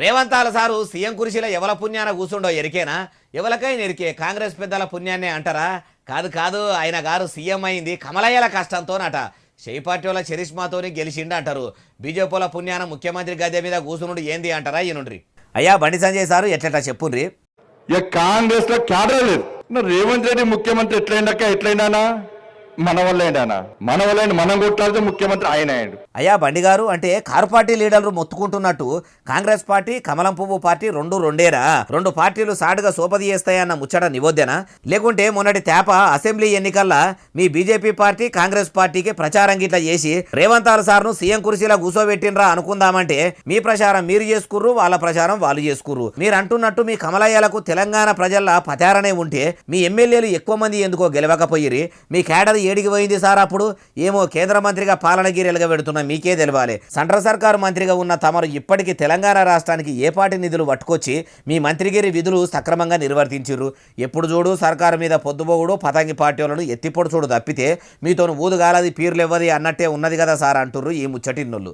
రేవంతాల sir CM కుర్చీలో ఎవల పుణ్యాన కూర్చుండో ఎరికేనా? ఎవలకైనా ఎరికే కాంగ్రెస్ పెద్దల పుణ్యాన్నే అంటారా? కాదు కాదు, ఆయన గారు సీఎం అయింది కమలయ్యల కష్టంతోనట. షెయి పార్టీల చరిష్మాతోని గెలిచిండు అంటారు. బీజేపీల పుణ్యాన ముఖ్యమంత్రి గద్దె మీద కూర్చునుడు ఏంది అంటారా ఈనుండ్రి. అయ్యా బండి సంజయ్ సారు ఎట్లట చెప్పుండ్రి. ఇక కాంగ్రెస్ లో క్యాడర్ లేదు. రేవంత్ రెడ్డి ముఖ్యమంత్రి ఎట్లయినానా మన వల్ల మనం కొట్లాడితే ముఖ్యమంత్రి ఆయన అయ్యాడు. అయ్యా బండి గారు, అంటే కారు పార్టీ లీడర్లు మొత్తుకుంటున్నట్టు కాంగ్రెస్ పార్టీ కమలం పువ్వు పార్టీ రెండేరా? రెండు పార్టీలు సాటుగా సోపది చేస్తాయన్న ముచ్చట నివోద్దేనా? లేకుంటే మొన్నటి తేప అసెంబ్లీ ఎన్నికల్లో మీ బీజేపీ పార్టీ కాంగ్రెస్ పార్టీకి ప్రచారం గిట్లా చేసి రేవంతాల సార్ను సీఎం కుర్చీలో కూసోబెట్టినరా అనుకుందామంటే మీ ప్రచారం మీరు చేసుకుర్రు, వాళ్ళ ప్రచారం వాళ్ళు చేసుకుర్రు. మీరు అంటున్నట్టు మీ కమలయ్యలకు తెలంగాణ ప్రజల పచారనే ఉంటే మీ ఎమ్మెల్యేలు ఎక్కువ మంది ఎందుకో గెలవకపోయిరి? మీ కేడర్ ఏడికి పోయింది సార్? అప్పుడు ఏమో కేంద్ర మంత్రిగా పాలనగిరి ఎలుగబెడుతున్న మీకే తెలియాలి. సెంట్రల్ సర్కారు మంత్రిగా ఉన్న తమరు ఇప్పటికీ తెలంగాణ రాష్ట్రానికి ఏ పార్టీ నిధులు పట్టుకొచ్చి మీ మంత్రిగిరి విధులు సక్రమంగా నిర్వర్తించిర్రు? ఎప్పుడు చూడు సర్కారు మీద పొద్దుబోగుడు పతంగి పార్టీ వాళ్ళను ఎత్తిపొడు చూడు తప్పితే మీతో ఊదుగాలది పీర్లు ఇవ్వది అన్నట్టే ఉన్నది కదా సార్ అంటుర్రు ఈ ముచ్చటిన్నోళ్ళు.